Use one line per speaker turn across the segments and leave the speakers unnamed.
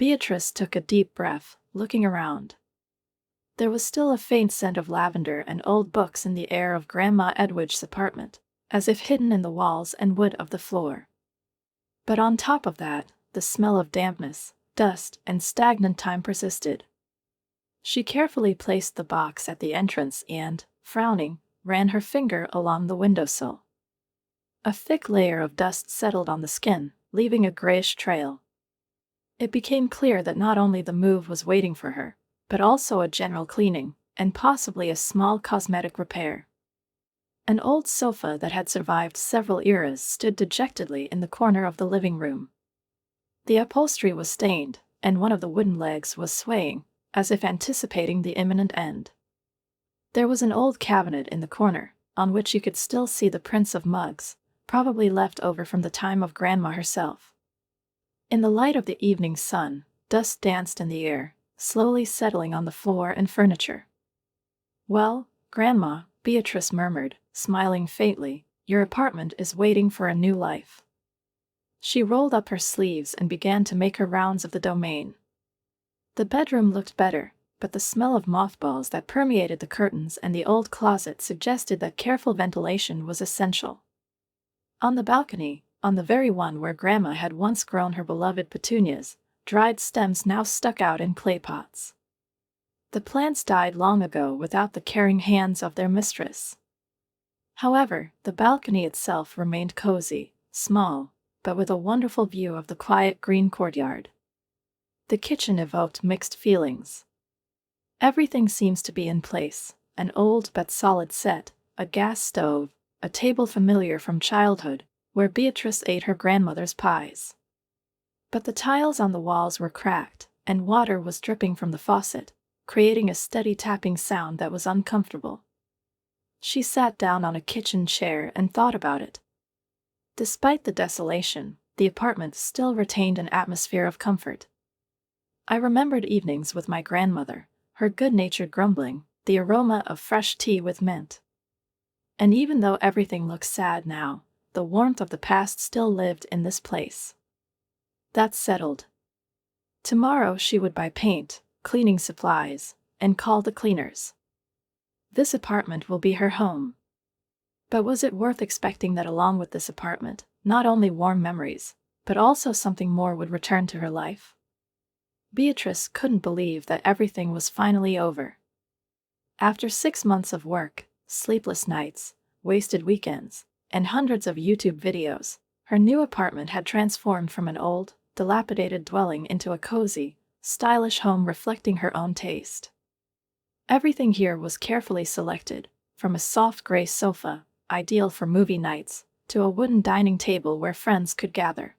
Beatrice took a deep breath, looking around. There was still a faint scent of lavender and old books in the air of Grandma Edwidge's apartment, as if hidden in the walls and wood of the floor. But on top of that, the smell of dampness, dust, and stagnant time persisted. She carefully placed the box at the entrance and, frowning, ran her finger along the windowsill. A thick layer of dust settled on the skin, leaving a grayish trail. It became clear that not only the move was waiting for her, but also a general cleaning, and possibly a small cosmetic repair. An old sofa that had survived several eras stood dejectedly in the corner of the living room. The upholstery was stained, and one of the wooden legs was swaying, as if anticipating the imminent end. There was an old cabinet in the corner, on which you could still see the prints of mugs, probably left over from the time of Grandma herself. In the light of the evening sun, dust danced in the air, slowly settling on the floor and furniture. "Well, Grandma," Beatrice murmured, smiling faintly, "your apartment is waiting for a new life." She rolled up her sleeves and began to make her rounds of the domain. The bedroom looked better, but the smell of mothballs that permeated the curtains and the old closet suggested that careful ventilation was essential. On the balcony, on the very one where Grandma had once grown her beloved petunias, dried stems now stuck out in clay pots. The plants died long ago without the caring hands of their mistress. However, the balcony itself remained cozy, small, but with a wonderful view of the quiet green courtyard. The kitchen evoked mixed feelings. Everything seems to be in place: an old but solid set, a gas stove, a table familiar from childhood, where Beatrice ate her grandmother's pies. But the tiles on the walls were cracked, and water was dripping from the faucet, creating a steady tapping sound that was uncomfortable. She sat down on a kitchen chair and thought about it. Despite the desolation, the apartment still retained an atmosphere of comfort. I remembered evenings with my grandmother, her good-natured grumbling, the aroma of fresh tea with mint. And even though everything looks sad now, the warmth of the past still lived in this place. That settled. Tomorrow she would buy paint, cleaning supplies, and call the cleaners. This apartment will be her home. But was it worth expecting that along with this apartment, not only warm memories, but also something more would return to her life? Beatrice couldn't believe that everything was finally over. After 6 months of work, sleepless nights, wasted weekends, and hundreds of YouTube videos, her new apartment had transformed from an old, dilapidated dwelling into a cozy, stylish home reflecting her own taste. Everything here was carefully selected, from a soft gray sofa, ideal for movie nights, to a wooden dining table where friends could gather.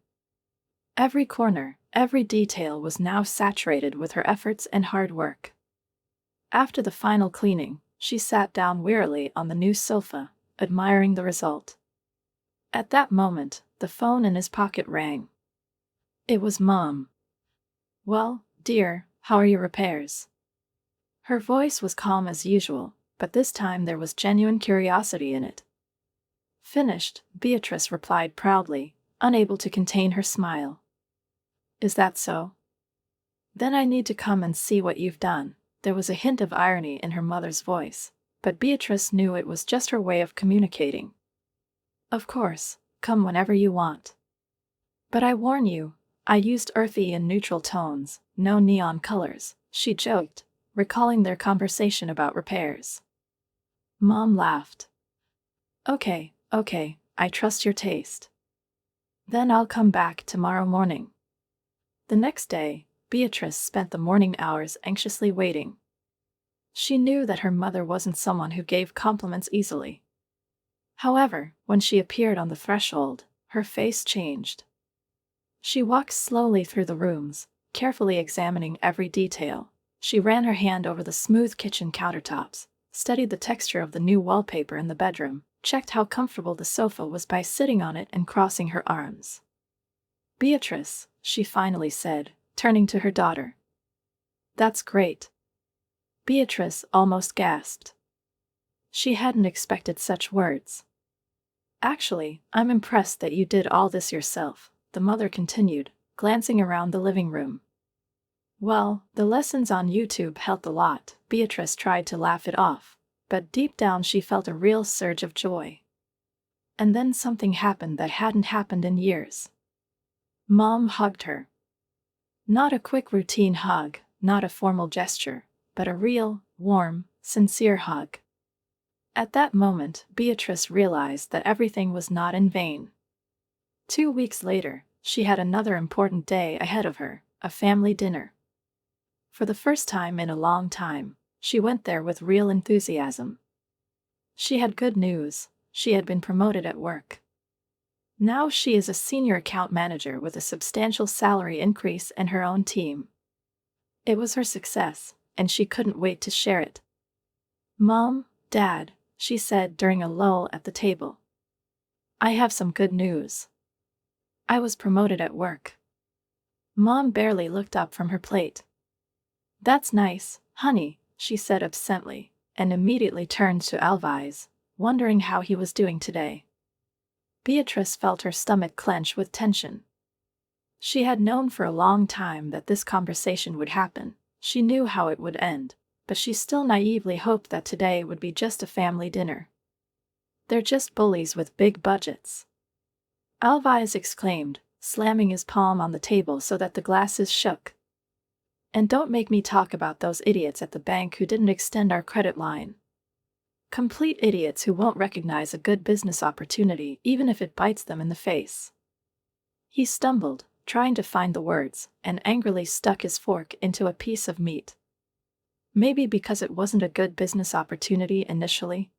Every corner, every detail was now saturated with her efforts and hard work. After the final cleaning, she sat down wearily on the new sofa, admiring the result. At that moment, the phone in his pocket rang. It was Mom. "Well, dear, how are your repairs?" Her voice was calm as usual, but this time there was genuine curiosity in it. "Finished," Beatrice replied proudly, unable to contain her smile. "Is that so? Then I need to come and see what you've done." There was a hint of irony in her mother's voice, but Beatrice knew it was just her way of communicating. "Of course, come whenever you want. But I warn you, I used earthy and neutral tones, no neon colors," she joked, recalling their conversation about repairs. Mom laughed. Okay, I trust your taste. Then I'll come back tomorrow morning." The next day, Beatrice spent the morning hours anxiously waiting. She knew that her mother wasn't someone who gave compliments easily. However, when she appeared on the threshold, her face changed. She walked slowly through the rooms, carefully examining every detail. She ran her hand over the smooth kitchen countertops, studied the texture of the new wallpaper in the bedroom, checked how comfortable the sofa was by sitting on it and crossing her arms. "Beatrice," she finally said, turning to her daughter. "That's great." Beatrice almost gasped. She hadn't expected such words. "Actually, I'm impressed that you did all this yourself," the mother continued, glancing around the living room. Well, the lessons on YouTube helped a lot. Beatrice tried to laugh it off, but deep down she felt a real surge of joy. And then something happened that hadn't happened in years. Mom hugged her. Not a quick routine hug, not a formal gesture, but a real, warm, sincere hug. At that moment, Beatrice realized that everything was not in vain. 2 weeks later, she had another important day ahead of her, a family dinner. For the first time in a long time, she went there with real enthusiasm. She had good news. She had been promoted at work. Now she is a senior account manager with a substantial salary increase and her own team. It was her success, and she couldn't wait to share it. "Mom, Dad," she said during a lull at the table. "I have some good news. I was promoted at work." Mom barely looked up from her plate. "That's nice, honey," she said absently, and immediately turned to Alvise, wondering how he was doing today. Beatrice felt her stomach clench with tension. She had known for a long time that this conversation would happen. She knew how it would end, but she still naively hoped that today would be just a family dinner. "They're just bullies with big budgets," Alvise exclaimed, slamming his palm on the table so that the glasses shook. "And don't make me talk about those idiots at the bank who didn't extend our credit line. Complete idiots who won't recognize a good business opportunity even if it bites them in the face." He stumbled, trying to find the words, and angrily stuck his fork into a piece of meat. Maybe because it wasn't a good business opportunity initially?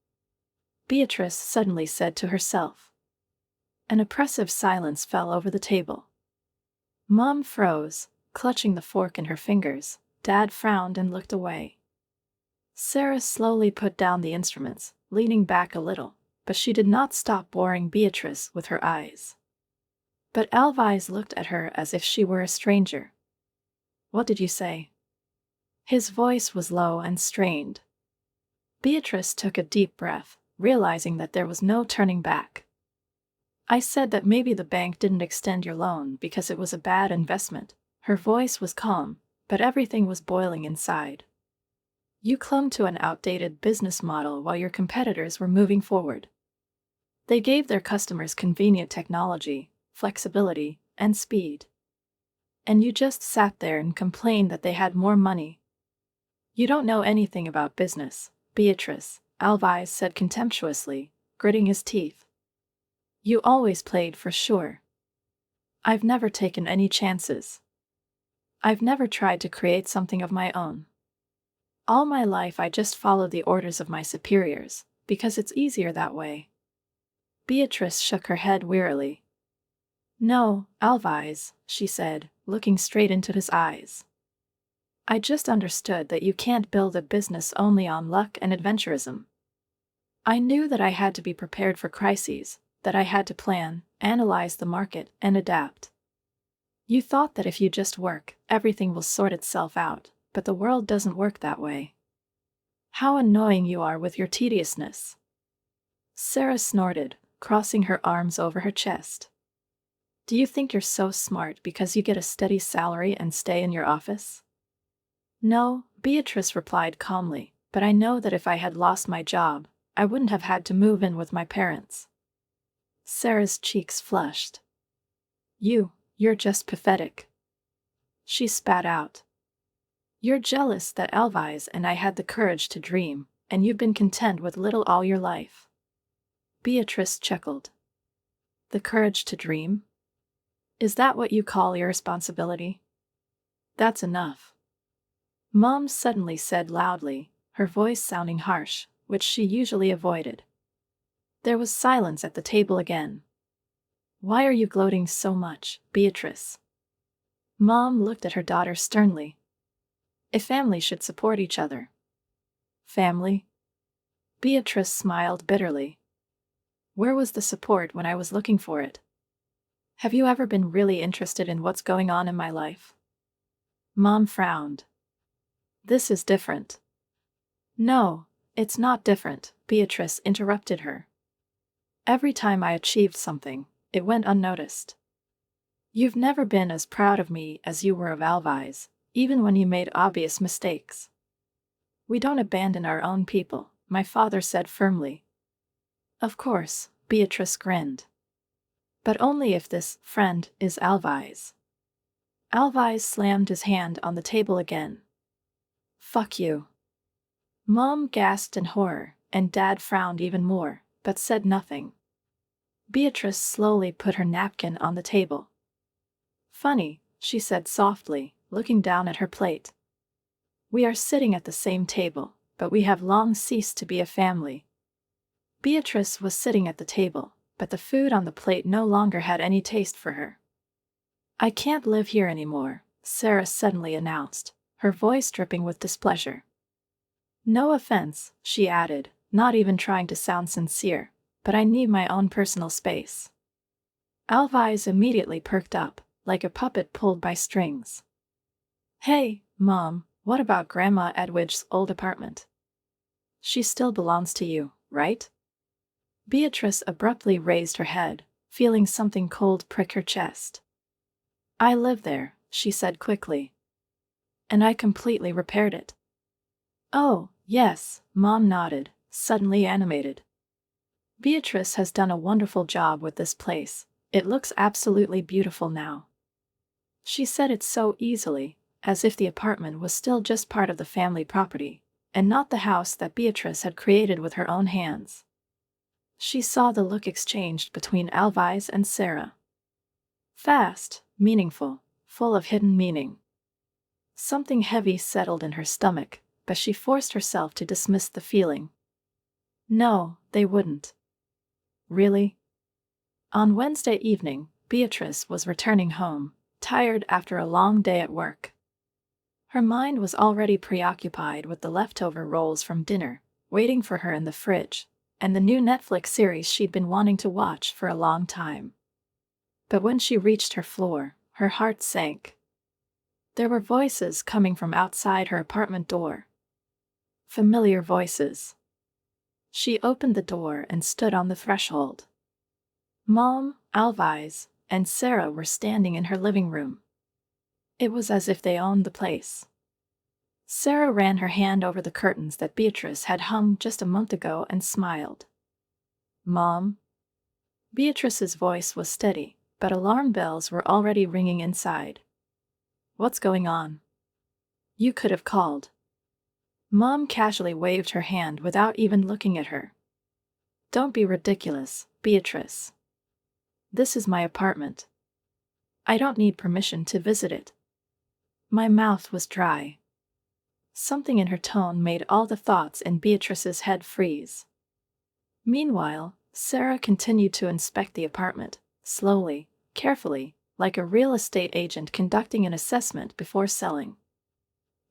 Beatrice suddenly said to herself. An oppressive silence fell over the table. Mom froze, clutching the fork in her fingers. Dad frowned and looked away. Sarah slowly put down the instruments, leaning back a little, but she did not stop boring Beatrice with her eyes. But Alvise looked at her as if she were a stranger. "What did you say?" His voice was low and strained. Beatrice took a deep breath, realizing that there was no turning back. "I said that maybe the bank didn't extend your loan because it was a bad investment." Her voice was calm, but everything was boiling inside. "You clung to an outdated business model while your competitors were moving forward. They gave their customers convenient technology, flexibility, and speed. And you just sat there and complained that they had more money. You don't know anything about business, Beatrice," Alvise said contemptuously, gritting his teeth. "You always played for sure. I've never taken any chances. I've never tried to create something of my own. All my life I just followed the orders of my superiors, because it's easier that way." Beatrice shook her head wearily. "No, Alvise," she said, looking straight into his eyes. "I just understood that you can't build a business only on luck and adventurism. I knew that I had to be prepared for crises, that I had to plan, analyze the market, and adapt. You thought that if you just work, everything will sort itself out, but the world doesn't work that way. How annoying you are with your tediousness." Sarah snorted, crossing her arms over her chest. "Do you think you're so smart because you get a steady salary and stay in your office?" "No," Beatrice replied calmly, "but I know that if I had lost my job, I wouldn't have had to move in with my parents." Sarah's cheeks flushed. You're just pathetic." She spat out. "You're jealous that Alvise and I had the courage to dream, and you've been content with little all your life." Beatrice chuckled. "The courage to dream? Is that what you call irresponsibility? That's enough." Mom suddenly said loudly, her voice sounding harsh, which she usually avoided. There was silence at the table again. "Why are you gloating so much, Beatrice?" Mom looked at her daughter sternly. "A family should support each other." "Family?" Beatrice smiled bitterly. "Where was the support when I was looking for it? Have you ever been really interested in what's going on in my life?" Mom frowned. "This is different." "No, it's not different," Beatrice interrupted her. "Every time I achieved something, it went unnoticed. You've never been as proud of me as you were of Alvise, even when you made obvious mistakes. We don't abandon our own people, my father said firmly. Of course, Beatrice grinned. But only if this friend is Alvise. Alvise slammed his hand on the table again. Fuck you. Mom gasped in horror, and Dad frowned even more, but said nothing. Beatrice slowly put her napkin on the table. Funny, she said softly, looking down at her plate. We are sitting at the same table, but we have long ceased to be a family. Beatrice was sitting at the table, but the food on the plate no longer had any taste for her. I can't live here anymore, Sarah suddenly announced, her voice dripping with displeasure. No offense, she added, not even trying to sound sincere, but I need my own personal space. Alvise immediately perked up, like a puppet pulled by strings. Hey, Mom, what about Grandma Edwidge's old apartment? She still belongs to you, right? Beatrice abruptly raised her head, feeling something cold prick her chest. I live there, she said quickly. And I completely repaired it. Oh, yes, Mom nodded, suddenly animated. Beatrice has done a wonderful job with this place. It looks absolutely beautiful now. She said it so easily, as if the apartment was still just part of the family property, and not the house that Beatrice had created with her own hands. She saw the look exchanged between Alvise and Sarah. Fast, meaningful, full of hidden meaning. Something heavy settled in her stomach, but she forced herself to dismiss the feeling. No, they wouldn't. Really? On Wednesday evening, Beatrice was returning home, tired after a long day at work. Her mind was already preoccupied with the leftover rolls from dinner, waiting for her in the fridge, and the new Netflix series she'd been wanting to watch for a long time. But when she reached her floor, her heart sank. There were voices coming from outside her apartment door. Familiar voices. She opened the door and stood on the threshold. Mom, Alvise, and Sarah were standing in her living room. It was as if they owned the place. Sarah ran her hand over the curtains that Beatrice had hung just a month ago and smiled. Mom? Beatrice's voice was steady, but alarm bells were already ringing inside. What's going on? You could have called. Mom casually waved her hand without even looking at her. Don't be ridiculous, Beatrice. This is my apartment. I don't need permission to visit it. My mouth was dry. Something in her tone made all the thoughts in Beatrice's head freeze. Meanwhile, Sarah continued to inspect the apartment, slowly, carefully, like a real estate agent conducting an assessment before selling.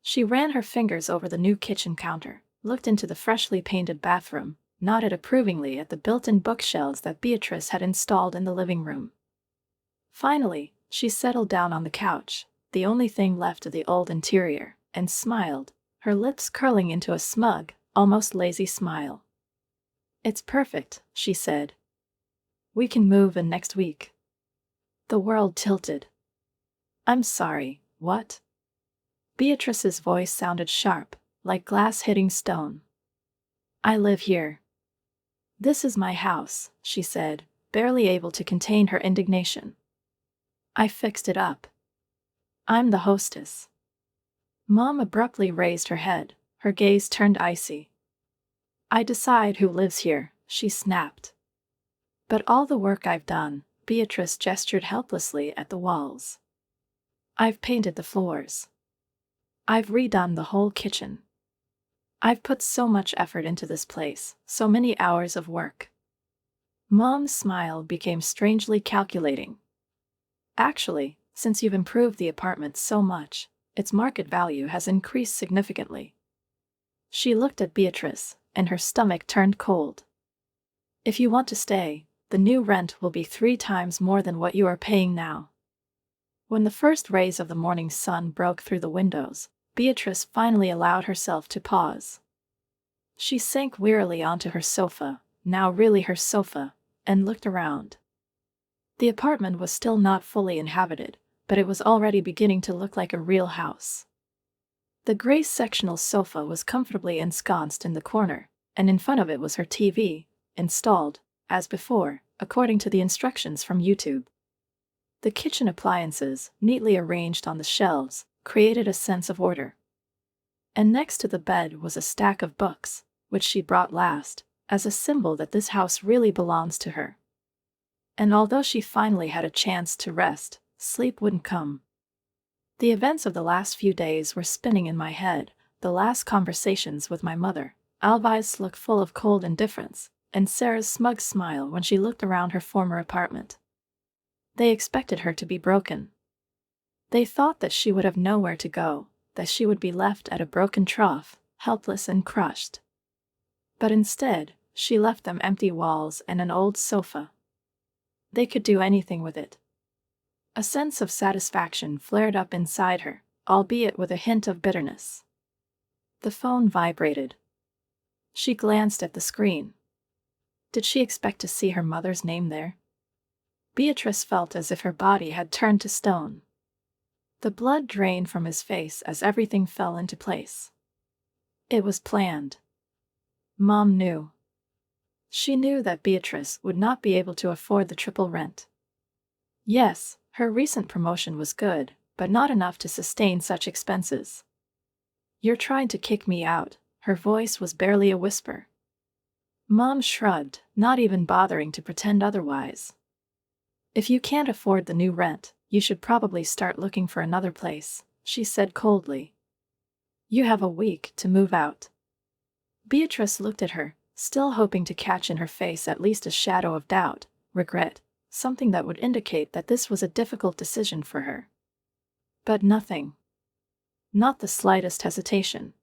She ran her fingers over the new kitchen counter, looked into the freshly painted bathroom, nodded approvingly at the built-in bookshelves that Beatrice had installed in the living room. Finally, she settled down on the couch, the only thing left of the old interior, and smiled, her lips curling into a smug, almost lazy smile. It's perfect, she said. We can move in next week. The world tilted. I'm sorry, what? Beatrice's voice sounded sharp, like glass hitting stone. I live here. This is my house, she said, barely able to contain her indignation. I fixed it up. I'm the hostess. Mom abruptly raised her head, her gaze turned icy. I decide who lives here, she snapped. But all the work I've done, Beatrice gestured helplessly at the walls. I've painted the floors. I've redone the whole kitchen. I've put so much effort into this place, so many hours of work. Mom's smile became strangely calculating. Actually, since you've improved the apartment so much, its market value has increased significantly. She looked at Beatrice, and her stomach turned cold. If you want to stay, the new rent will be 3 times more than what you are paying now. When the first rays of the morning sun broke through the windows, Beatrice finally allowed herself to pause. She sank wearily onto her sofa, now really her sofa, and looked around. The apartment was still not fully inhabited, but it was already beginning to look like a real house. The gray sectional sofa was comfortably ensconced in the corner, and in front of it was her TV, installed, as before, according to the instructions from YouTube. The kitchen appliances, neatly arranged on the shelves, created a sense of order. And next to the bed was a stack of books, which she brought last, as a symbol that this house really belongs to her. And although she finally had a chance to rest, sleep wouldn't come. The events of the last few days were spinning in my head, the last conversations with my mother, Alvi's look full of cold indifference, and Sarah's smug smile when she looked around her former apartment. They expected her to be broken. They thought that she would have nowhere to go, that she would be left at a broken trough, helpless and crushed. But instead, she left them empty walls and an old sofa. They could do anything with it. A sense of satisfaction flared up inside her, albeit with a hint of bitterness. The phone vibrated. She glanced at the screen. Did she expect to see her mother's name there? Beatrice felt as if her body had turned to stone. The blood drained from his face as everything fell into place. It was planned. Mom knew. She knew that Beatrice would not be able to afford the triple rent. Yes, her recent promotion was good, but not enough to sustain such expenses. "You're trying to kick me out," her voice was barely a whisper. Mom shrugged, not even bothering to pretend otherwise. "If you can't afford the new rent, you should probably start looking for another place," she said coldly. "You have a week to move out." Beatrice looked at her, still hoping to catch in her face at least a shadow of doubt, regret, something that would indicate that this was a difficult decision for her. But nothing. Not the slightest hesitation.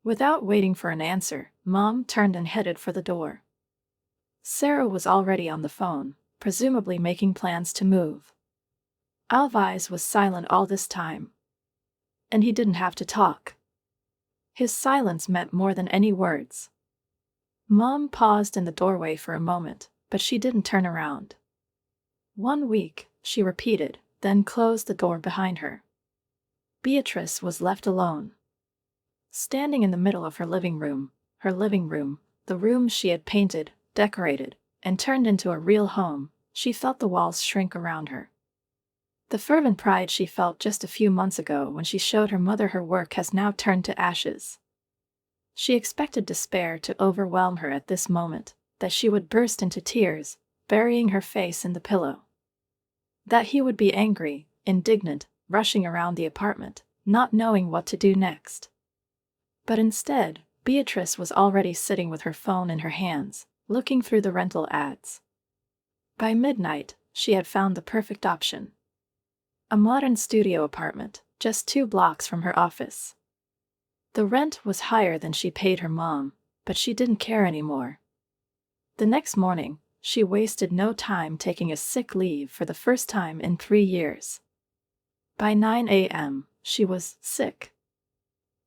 Without waiting for an answer, Mom turned and headed for the door. Sarah was already on the phone, presumably making plans to move. Alvi's was silent all this time. And he didn't have to talk. His silence meant more than any words. Mom paused in the doorway for a moment, but she didn't turn around. 1 week, she repeated, then closed the door behind her. Beatrice was left alone. Standing in the middle of her living room, the room she had painted, decorated, and turned into a real home, she felt the walls shrink around her. The fervent pride she felt just a few months ago when she showed her mother her work has now turned to ashes. She expected despair to overwhelm her at this moment, that she would burst into tears, burying her face in the pillow. That he would be angry, indignant, rushing around the apartment, not knowing what to do next. But instead, Beatrice was already sitting with her phone in her hands, looking through the rental ads. By midnight, she had found the perfect option. A modern studio apartment, just 2 blocks from her office. The rent was higher than she paid her mom, but she didn't care anymore. The next morning, she wasted no time taking a sick leave for the first time in 3 years. By 9 a.m., she was sick.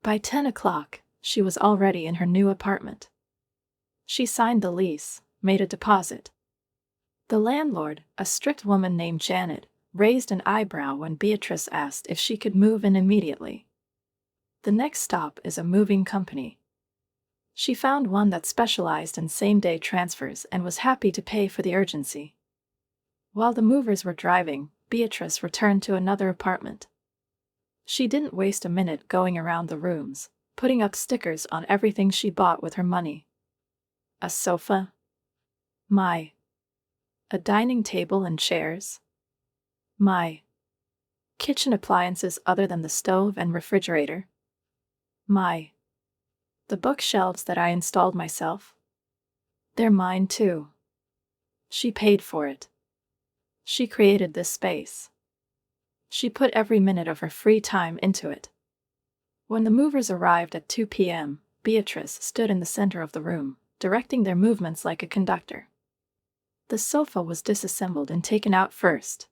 By 10 o'clock, she was already in her new apartment. She signed the lease, made a deposit. The landlord, a strict woman named Janet, raised an eyebrow when Beatrice asked if she could move in immediately. The next stop is a moving company. She found one that specialized in same-day transfers and was happy to pay for the urgency. While the movers were driving, Beatrice returned to another apartment. She didn't waste a minute going around the rooms, putting up stickers on everything she bought with her money. A sofa? My. A dining table and chairs? My. Kitchen appliances other than the stove and refrigerator? My. The bookshelves that I installed myself? They're mine too. She paid for it. She created this space. She put every minute of her free time into it. When the movers arrived at 2 p.m., Beatrice stood in the center of the room, directing their movements like a conductor. The sofa was disassembled and taken out first.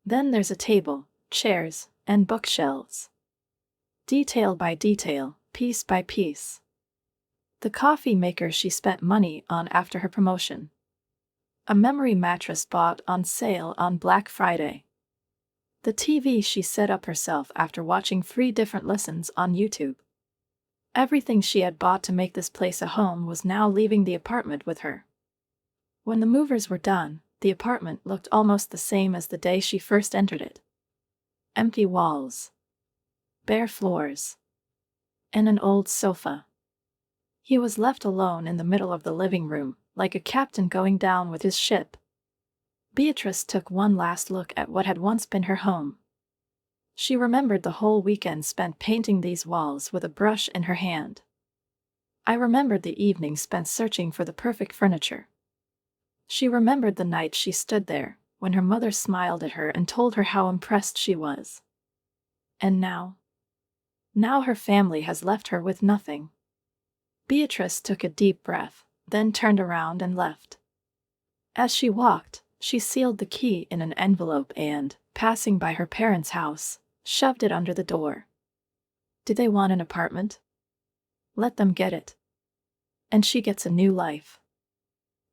Then there's a table, chairs, and bookshelves. Detail by detail, piece by piece. The coffee maker she spent money on after her promotion. A memory mattress bought on sale on Black Friday. The TV she set up herself after watching 3 different lessons on YouTube. Everything she had bought to make this place a home was now leaving the apartment with her. When the movers were done, the apartment looked almost the same as the day she first entered it. Empty walls, bare floors, and an old sofa. He was left alone in the middle of the living room, like a captain going down with his ship. Beatrice took one last look at what had once been her home. She remembered the whole weekend spent painting these walls with a brush in her hand. I remembered the evening spent searching for the perfect furniture. She remembered the night she stood there, when her mother smiled at her and told her how impressed she was. And now? Now her family has left her with nothing. Beatrice took a deep breath, then turned around and left. As she walked, she sealed the key in an envelope and, passing by her parents' house, shoved it under the door. Did they want an apartment? Let them get it. And she gets a new life.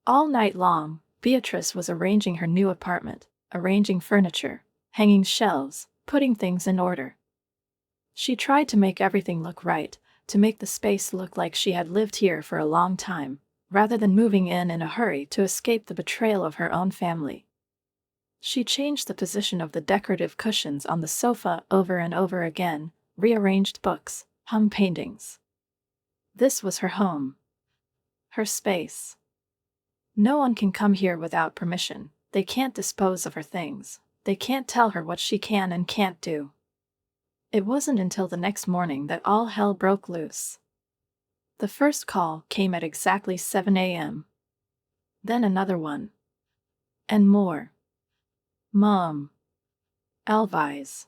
All night long, Beatrice was arranging her new apartment, arranging furniture, hanging shelves, putting things in order. She tried to make everything look right, to make the space look like she had lived here for a long time, rather than moving in a hurry to escape the betrayal of her own family. She changed the position of the decorative cushions on the sofa over and over again, rearranged books, hung paintings. This was her home. Her space. No one can come here without permission. They can't dispose of her things. They can't tell her what she can and can't do. It wasn't until the next morning that all hell broke loose. The first call came at exactly 7 a.m. Then another one. And more. Mom. Alvise.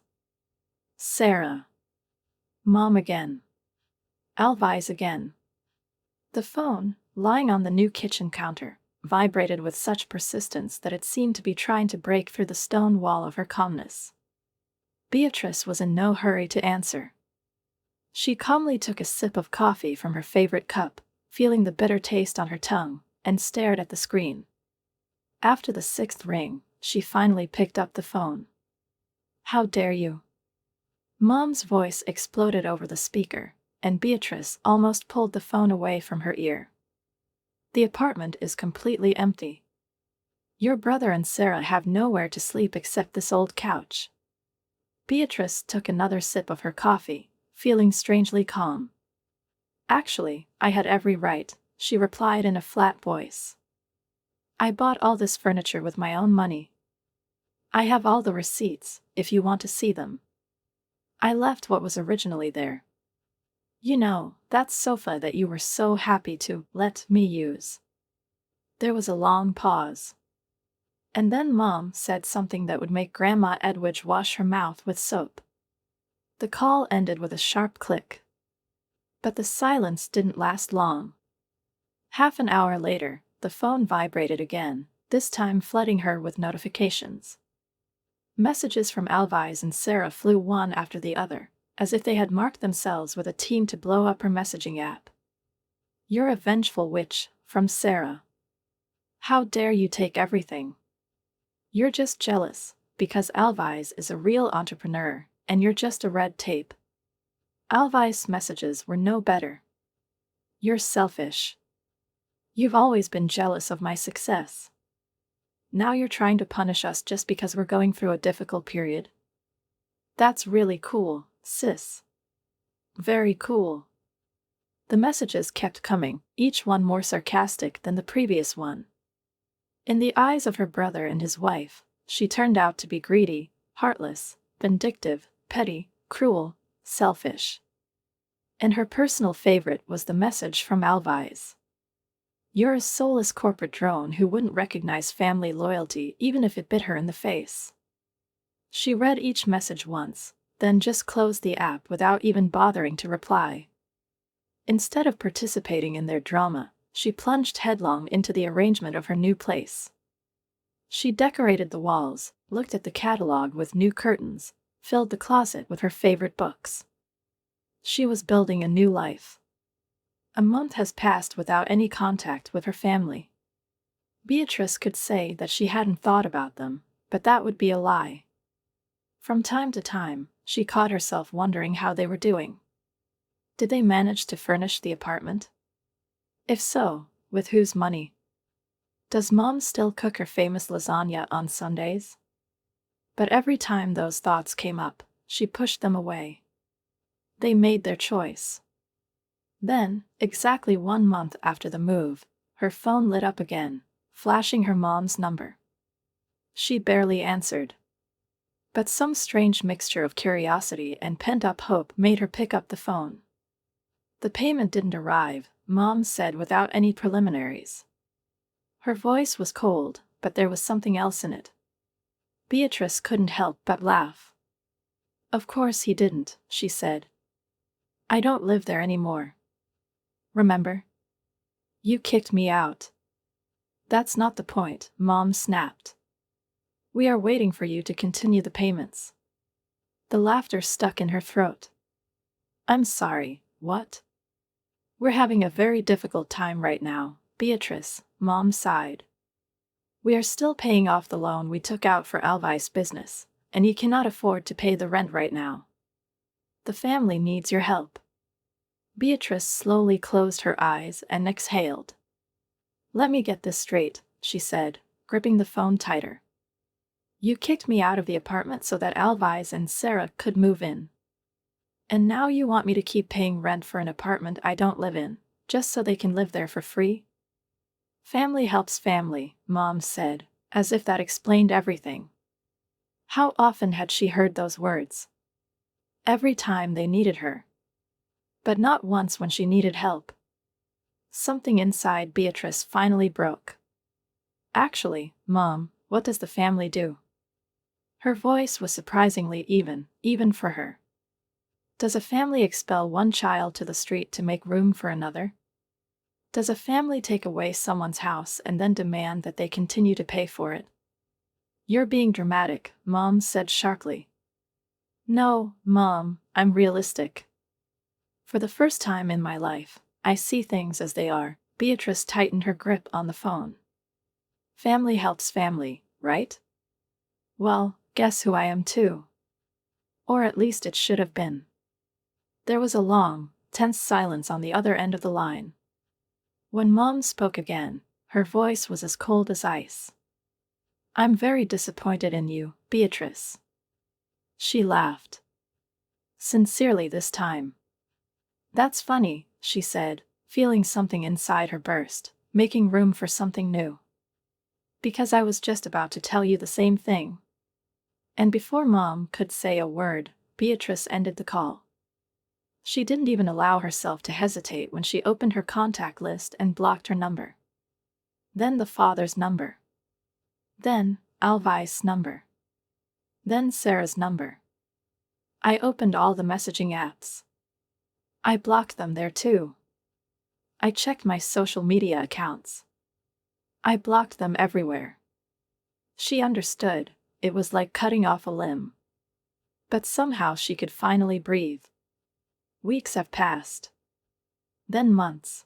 Sarah. Mom again. Alvise again. The phone, lying on the new kitchen counter, vibrated with such persistence that it seemed to be trying to break through the stone wall of her calmness. Beatrice was in no hurry to answer. She calmly took a sip of coffee from her favorite cup, feeling the bitter taste on her tongue, and stared at the screen. After the 6th ring, she finally picked up the phone. How dare you? Mom's voice exploded over the speaker, and Beatrice almost pulled the phone away from her ear. The apartment is completely empty. Your brother and Sarah have nowhere to sleep except this old couch. Beatrice took another sip of her coffee, feeling strangely calm. Actually, I had every right, she replied in a flat voice. I bought all this furniture with my own money. I have all the receipts, if you want to see them. I left what was originally there. You know, that sofa that you were so happy to let me use. There was a long pause. And then Mom said something that would make Grandma Edwidge wash her mouth with soap. The call ended with a sharp click. But the silence didn't last long. Half an hour later, the phone vibrated again, this time flooding her with notifications. Messages from Alvise and Sarah flew one after the other, as if they had marked themselves with a team to blow up her messaging app. You're a vengeful witch, from Sarah. How dare you take everything? You're just jealous, because Alvise is a real entrepreneur, and you're just a red tape. Alvise's messages were no better. You're selfish. You've always been jealous of my success. Now you're trying to punish us just because we're going through a difficult period? That's really cool, sis. Very cool. The messages kept coming, each one more sarcastic than the previous one. In the eyes of her brother and his wife, she turned out to be greedy, heartless, vindictive, petty, cruel, selfish. And her personal favorite was the message from Alvise. You're a soulless corporate drone who wouldn't recognize family loyalty even if it bit her in the face. She read each message once, then just closed the app without even bothering to reply. Instead of participating in their drama, she plunged headlong into the arrangement of her new place. She decorated the walls, looked at the catalog with new curtains, filled the closet with her favorite books. She was building a new life. A month has passed without any contact with her family. Beatrice could say that she hadn't thought about them, but that would be a lie. From time to time, she caught herself wondering how they were doing. Did they manage to furnish the apartment? If so, with whose money? Does Mom still cook her famous lasagna on Sundays? But every time those thoughts came up, she pushed them away. They made their choice. Then, exactly 1 month after the move, her phone lit up again, flashing her mom's number. She barely answered. But some strange mixture of curiosity and pent-up hope made her pick up the phone. The payment didn't arrive, Mom said without any preliminaries. Her voice was cold, but there was something else in it. Beatrice couldn't help but laugh. Of course he didn't, she said. I don't live there anymore. Remember? You kicked me out. That's not the point, Mom snapped. We are waiting for you to continue the payments. The laughter stuck in her throat. I'm sorry, what? We're having a very difficult time right now, Beatrice, Mom sighed. We are still paying off the loan we took out for Alvi's business, and you cannot afford to pay the rent right now. The family needs your help. Beatrice slowly closed her eyes and exhaled. Let me get this straight, she said, gripping the phone tighter. You kicked me out of the apartment so that Alvi's and Sarah could move in. And now you want me to keep paying rent for an apartment I don't live in, just so they can live there for free? Family helps family, Mom said, as if that explained everything. How often had she heard those words? Every time they needed her. But not once when she needed help. Something inside Beatrice finally broke. Actually, Mom, what does the family do? Her voice was surprisingly even for her. Does a family expel one child to the street to make room for another? Does a family take away someone's house and then demand that they continue to pay for it? You're being dramatic, Mom said sharply. No, Mom, I'm realistic. For the first time in my life, I see things as they are. Beatrice tightened her grip on the phone. Family helps family, right? Well, guess who I am too. Or at least it should have been. There was a long, tense silence on the other end of the line. When Mom spoke again, her voice was as cold as ice. I'm very disappointed in you, Beatrice. She laughed. Sincerely this time. That's funny, she said, feeling something inside her burst, making room for something new. Because I was just about to tell you the same thing. And before Mom could say a word, Beatrice ended the call. She didn't even allow herself to hesitate when she opened her contact list and blocked her number. Then the father's number. Then Alvi's number. Then Sarah's number. I opened all the messaging apps. I blocked them there too. I checked my social media accounts. I blocked them everywhere. She understood, it was like cutting off a limb. But somehow she could finally breathe. Weeks have passed. Then months.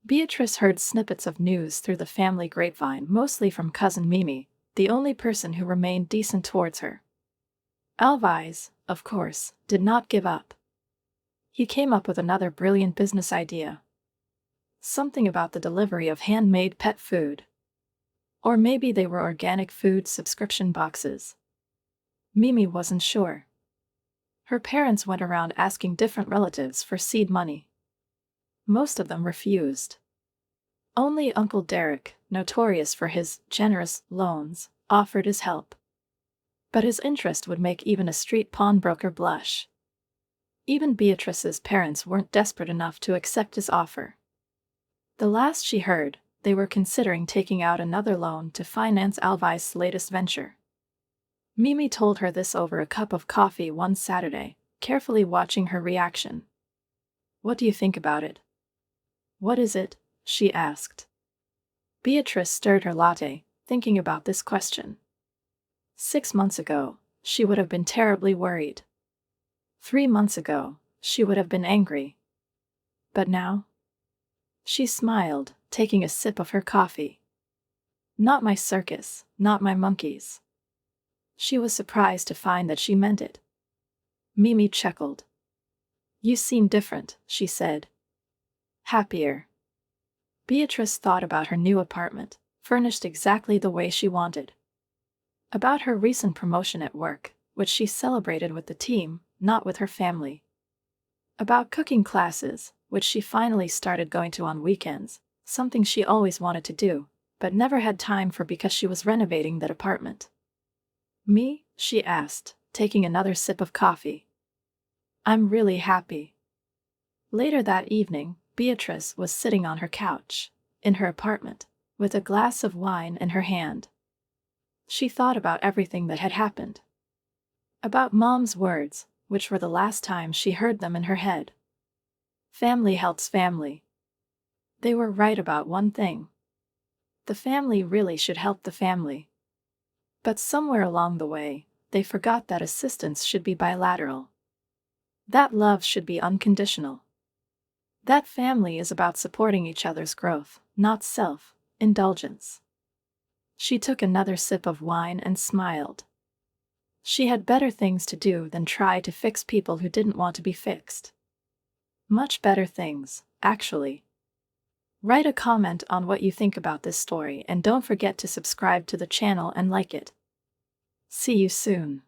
Beatrice heard snippets of news through the family grapevine, mostly from cousin Mimi, the only person who remained decent towards her. Alvi's, of course, did not give up. He came up with another brilliant business idea. Something about the delivery of handmade pet food. Or maybe they were organic food subscription boxes. Mimi wasn't sure. Her parents went around asking different relatives for seed money. Most of them refused. Only Uncle Derek, notorious for his generous loans, offered his help. But his interest would make even a street pawnbroker blush. Even Beatrice's parents weren't desperate enough to accept his offer. The last she heard, they were considering taking out another loan to finance Alvi's latest venture. Mimi told her this over a cup of coffee one Saturday, carefully watching her reaction. What do you think about it? What is it? She asked. Beatrice stirred her latte, thinking about this question. 6 months ago, she would have been terribly worried. 3 months ago, she would have been angry. But now? She smiled, taking a sip of her coffee. Not my circus, not my monkeys. She was surprised to find that she meant it. Mimi chuckled. You seem different, she said. Happier. Beatrice thought about her new apartment, furnished exactly the way she wanted. About her recent promotion at work, which she celebrated with the team, not with her family. About cooking classes, which she finally started going to on weekends, something she always wanted to do, but never had time for because she was renovating that apartment. Me? She asked, taking another sip of coffee. I'm really happy. Later that evening, Beatrice was sitting on her couch, in her apartment, with a glass of wine in her hand. She thought about everything that had happened. About Mom's words, which were the last time she heard them in her head. Family helps family. They were right about one thing. The family really should help the family. But somewhere along the way, they forgot that assistance should be bilateral. That love should be unconditional. That family is about supporting each other's growth, not self-indulgence. She took another sip of wine and smiled. She had better things to do than try to fix people who didn't want to be fixed. Much better things, actually. Write a comment on what you think about this story and don't forget to subscribe to the channel and like it. See you soon.